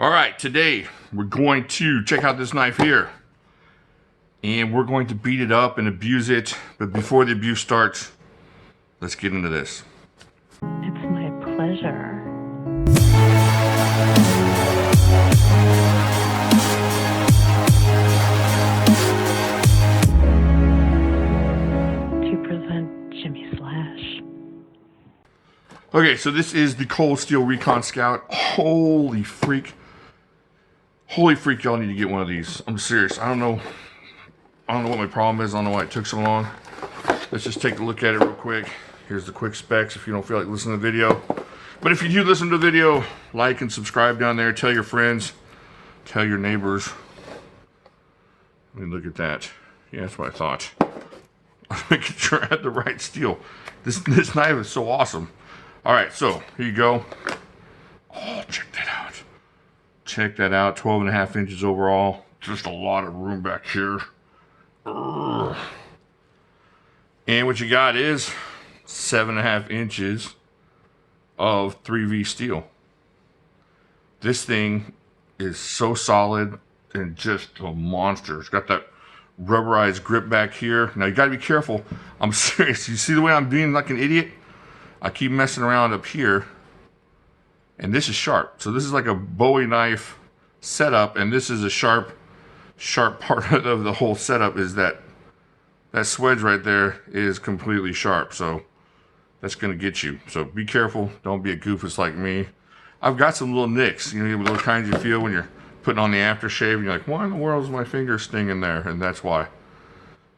All right, today we're going to check out this knife here, and we're going to beat it up and abuse it. But before the abuse starts, let's get into this. It's my pleasure. To present Jimislash. Okay, so this is the Cold Steel Recon Scout. Holy freak. Holy freak, y'all need to get one of these. I'm serious. I don't know what my problem is. I don't know why it took so long. Let's just take a look at it real quick. Here's the quick specs if you don't feel like listening to the video. But if you do listen to the video, like and subscribe down there. Tell your friends. Tell your neighbors. I mean, look at that. Yeah, that's what I thought. I'm making sure I had the right steel. This knife is so awesome. All right, so here you go. Oh, check that out. Check that out. 12.5 inches overall. Just a lot of room back here. Ugh. And what you got is 7.5 inches of 3V steel. This thing is so solid and just a monster. It's got that rubberized grip back here. Now you gotta be careful. I'm serious. You see the way I'm being like an idiot? I keep messing around up here. And this is sharp. So this is like a Bowie knife setup, and this is a sharp part of the whole setup is that swedge right there is completely sharp. So that's gonna get you. So be careful. Don't be a goofus like me. I've got some little nicks, you know, those kinds you feel when you're putting on the aftershave and you're like, why in the world is my finger stinging there? And that's why.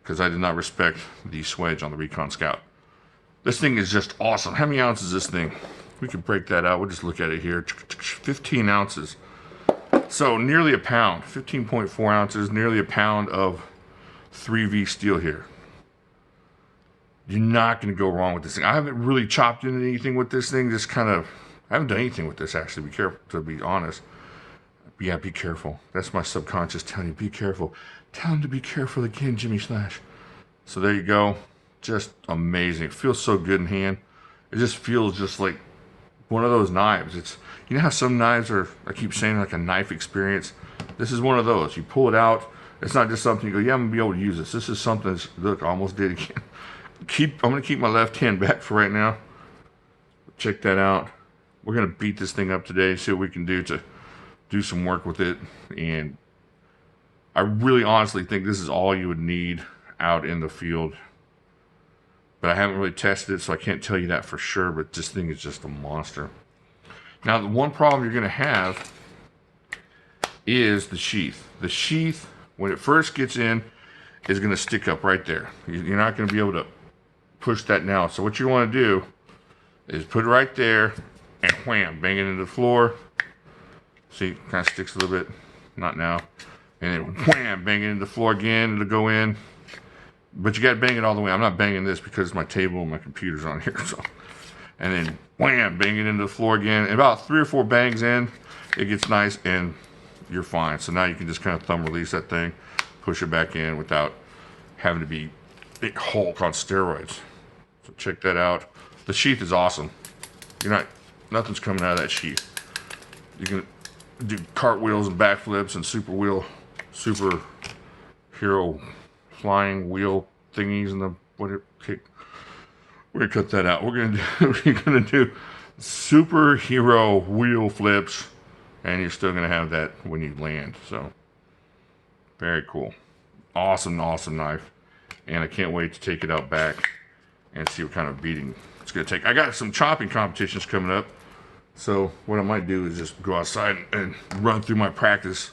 Because I did not respect the swedge on the Recon Scout. This thing is just awesome. How many ounces is this thing? We could break that out. We'll just look at it here. 15 ounces. So nearly a pound. 15.4 ounces. Nearly a pound of 3V steel here. You're not going to go wrong with this thing. I haven't really chopped into anything with this thing. Just kind of, I haven't done anything with this actually. Be careful, to be honest. Yeah, be careful. That's my subconscious telling you, be careful. Tell him to be careful again, Jimislash. So there you go. Just amazing. It feels so good in hand. It just feels just like one of those knives. It's, you know how some knives are, I keep saying, like a knife experience. This is one of those. You pull it out. It's not just something you go, yeah, I'm gonna be able to use this. This is something that's, look, I almost did again. I'm gonna keep my left hand back for right now. Check that out. We're gonna beat this thing up today, see what we can do to do some work with it. And I really honestly think this is all you would need out in the field. But I haven't really tested it, so I can't tell you that for sure, but this thing is just a monster. Now, the one problem you're gonna have is the sheath. The sheath, when it first gets in, is gonna stick up right there. You're not gonna be able to push that now. So what you wanna do is put it right there and wham, bang it into the floor. See, kind of sticks a little bit, not now. And then wham, bang it into the floor again, it'll go in. But you got to bang it all the way. I'm not banging this because my table and my computer's on here. So, and then wham, bang it into the floor again. And about 3 or 4 bangs in, it gets nice and you're fine. So now you can just kind of thumb release that thing, push it back in without having to be big Hulk on steroids. So check that out. The sheath is awesome. Nothing's coming out of that sheath. You can do cartwheels and backflips and super hero flying wheel thingies and the whatever. Okay. We're gonna cut that out. We're gonna do superhero wheel flips, and you're still gonna have that when you land. So very cool, awesome knife, and I can't wait to take it out back and see what kind of beating it's gonna take. I got some chopping competitions coming up, so what I might do is just go outside and run through my practice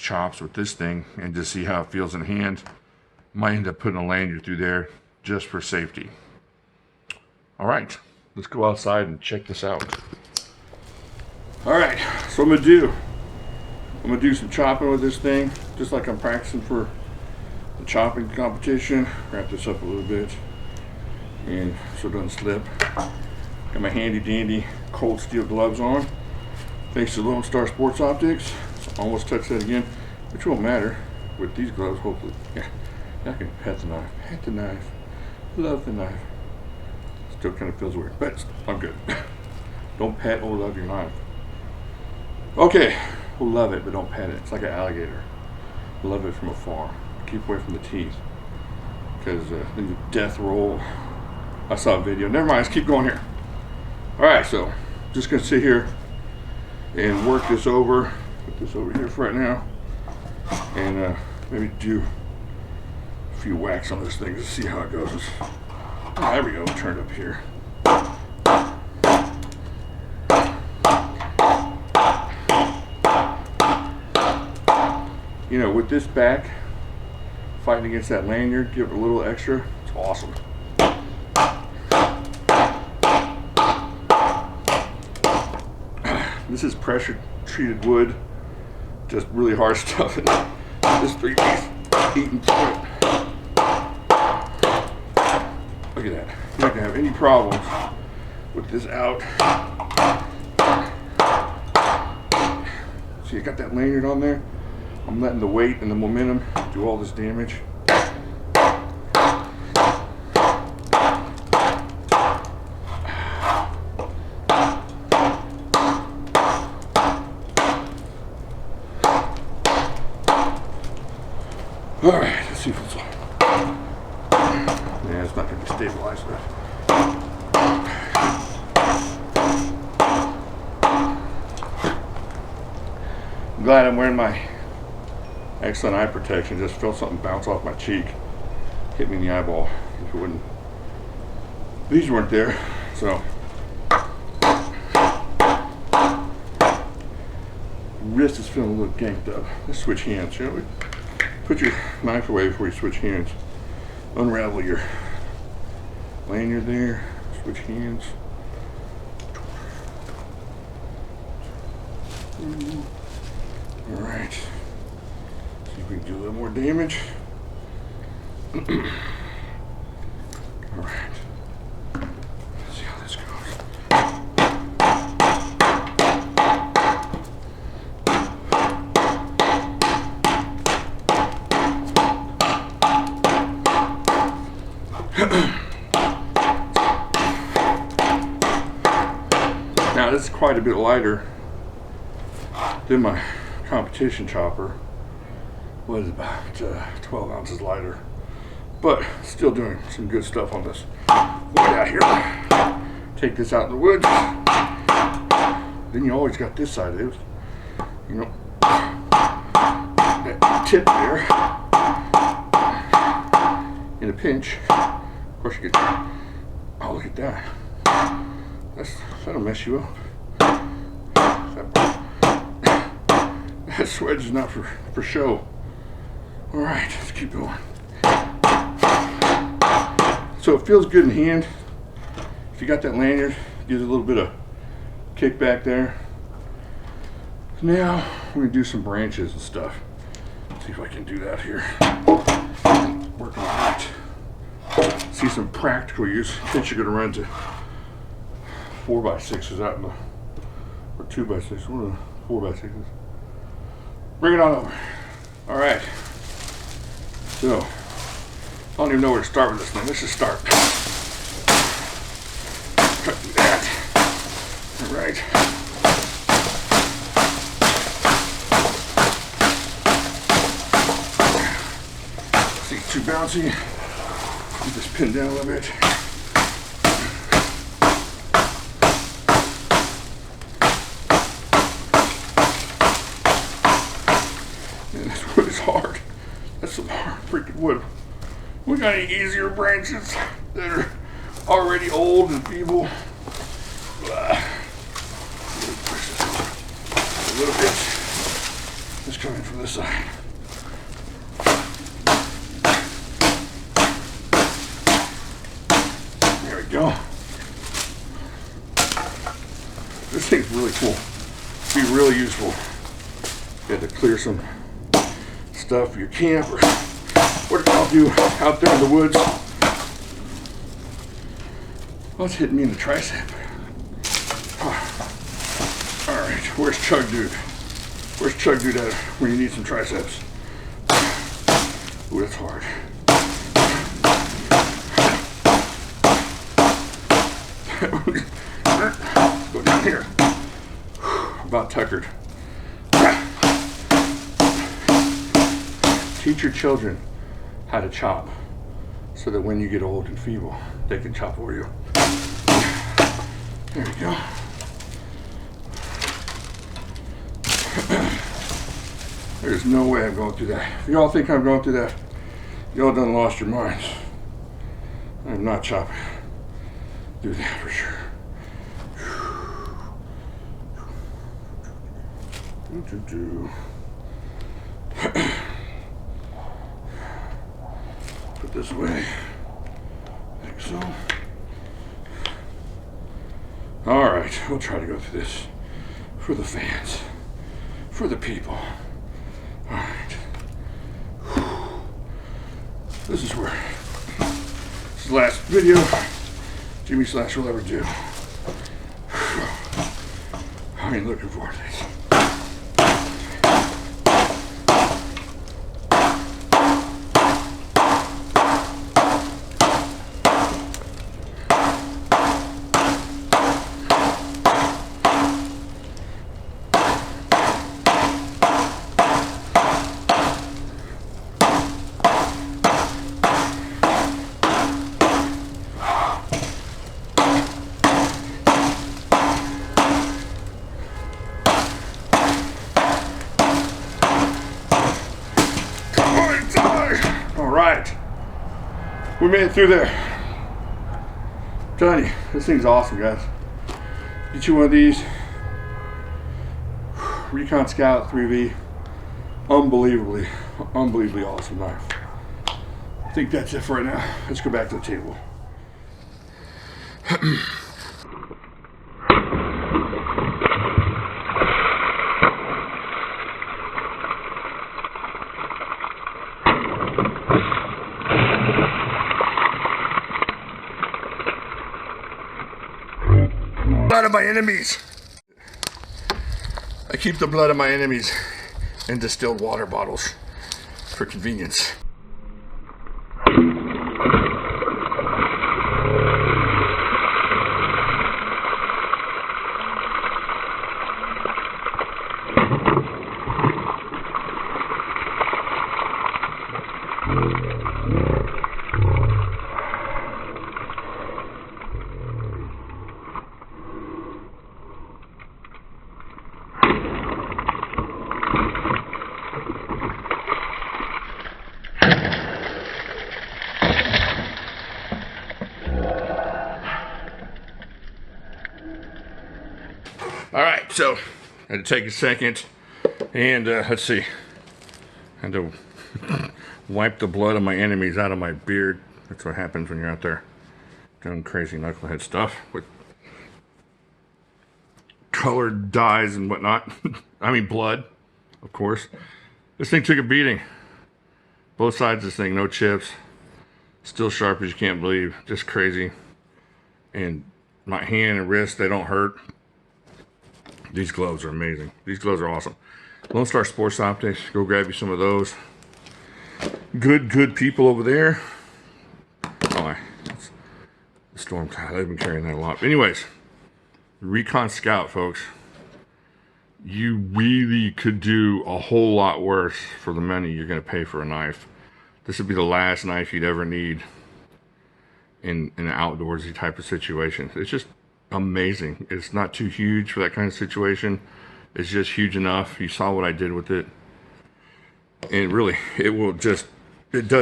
chops with this thing and just see how it feels in hand. Might end up putting a lanyard through there just for safety. All right, let's go outside and check this out. All right, so I'm gonna do some chopping with this thing, just like I'm practicing for the chopping competition. Wrap this up a little bit and so it doesn't slip. Got my handy dandy cold steel gloves on, thanks to Lone Star Sports Optics. Almost touched that again, which won't matter with these gloves, hopefully. Yeah, I can pet the knife. Pet the knife. Love the knife. Still kind of feels weird, but I'm good. Don't pet or love your knife. Okay, love it, but don't pet it. It's like an alligator. Love it from afar. Keep away from the teeth, because then you death roll. I saw a video. Never mind, let's keep going here. All right, so just gonna sit here and work this over. Put this over here for right now, and maybe do a few whacks on this thing to see how it goes. Oh, there we go. Turn it up here. You know, with this back, fighting against that lanyard, give it a little extra. It's awesome. This is pressure treated wood, just really hard stuff. This 3-piece eating through it. Look at that. You're not gonna have any problems with this out. See, I got that lanyard on there. I'm letting the weight and the momentum do all this damage. All right, let's see if it's on. Yeah, it's not going to be stabilized, but I'm glad I'm wearing my excellent eye protection. Just felt something bounce off my cheek, hit me in the eyeball. If it wouldn't, these weren't there, so wrist is feeling a little ganked up. Let's switch hands, shall we? Put your knife away before you switch hands. Unravel your lanyard there. Switch hands. All right. See if we can do a little more damage. All right. Let's see how this goes. Now this is quite a bit lighter than my competition chopper. Was about 12 ounces lighter, but still doing some good stuff on this wood out here. Take this out in the woods. Then you always got this side of it, you know, that tip there. In a pinch, of course you get, oh look at that, that'll mess you up. That swedge is not for show. All right, let's keep going. So it feels good in hand. If you got that lanyard, it gives it a little bit of kickback there. Now we're gonna do some branches and stuff. Let's see if I can do that here. Work on that. See some practical use. In case you're gonna run into 4x6s out in the, or 2x6s, one of the 4x6s. Bring it on over. All right. So, I don't even know where to start with this thing. Let's just start. Try to do that. All right. See, too bouncy. Get this pinned down a little bit. Man, this wood is hard. That's some hard freaking wood. We got any easier branches that are already old and feeble? Push this a little bit. It's coming from this side. There we go. This thing's really cool. Be really useful. You had to clear some stuff for your camp or what I'll do out there in the woods. Oh, it's hitting me in the tricep. All right, where's Chug Dude? Where's Chug Dude at when you need some triceps? Ooh, that's hard. Go down here. About tuckered. Teach your children how to chop so that when you get old and feeble, they can chop for you. There you go. There's no way I'm going through that. If y'all think I'm going through that, y'all done lost your minds. I'm not chopping through that for sure. Put this away, like so. All right, we'll try to go through this for the fans, for the people. All right. This is where this is the last video Jimislash will ever do. I ain't looking forward to this. We made it through there. I'm telling you, this thing's awesome, guys. Get you one of these. Recon Scout 3V. Unbelievably awesome knife. I think that's it for right now. Let's go back to the table. Blood of my enemies. I keep the blood of my enemies in distilled water bottles for convenience. All right, so I had to take a second and let's see. I had to wipe the blood of my enemies out of my beard. That's what happens when you're out there doing crazy knucklehead stuff with colored dyes and whatnot. I mean blood, of course. This thing took a beating. Both sides of this thing, no chips. Still sharp as you can't believe. Just crazy. And my hand and wrist, they don't hurt. These gloves are amazing. These gloves are awesome. Lone Star Sports Optics. Go grab you some of those. Good people over there. Oh, that's the Storm Tide. They've been carrying that a lot. But anyways, Recon Scout, folks. You really could do a whole lot worse for the money you're going to pay for a knife. This would be the last knife you'd ever need in an outdoorsy type of situation. It's just amazing. It's not too huge for that kind of situation. It's just huge enough. You saw what I did with it, and really it will do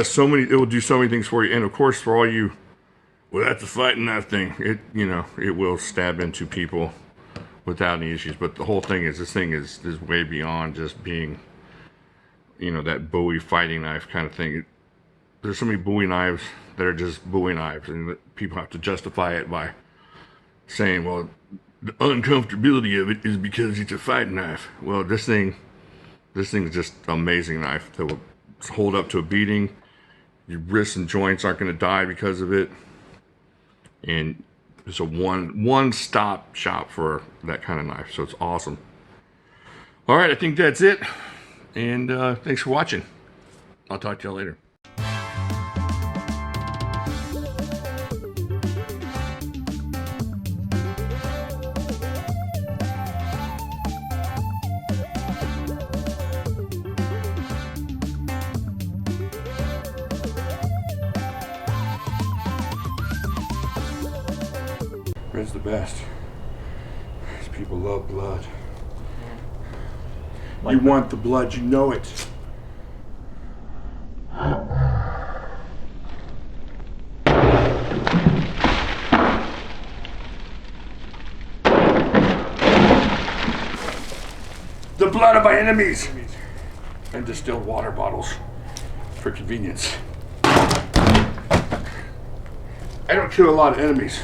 so many things for you. And of course, for all you, well, that's a fighting knife thing, it will stab into people without any issues. But the whole thing is, this thing is way beyond just being, that Bowie fighting knife kind of thing. There's so many Bowie knives that are just Bowie knives, and people have to justify it by saying, well, the uncomfortability of it is because it's a fighting knife. Well, this thing is just an amazing knife that will hold up to a beating. Your wrists and joints aren't going to die because of it. And it's a one-stop shop for that kind of knife. So it's awesome. All right, I think that's it. And thanks for watching. I'll talk to y'all later. best. These people love blood. You want the blood, you know it. The blood of my enemies! And distilled water bottles for convenience. I don't kill a lot of enemies.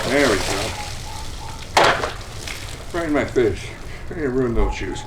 There we go. Right in my fish. I didn't ruin those shoes.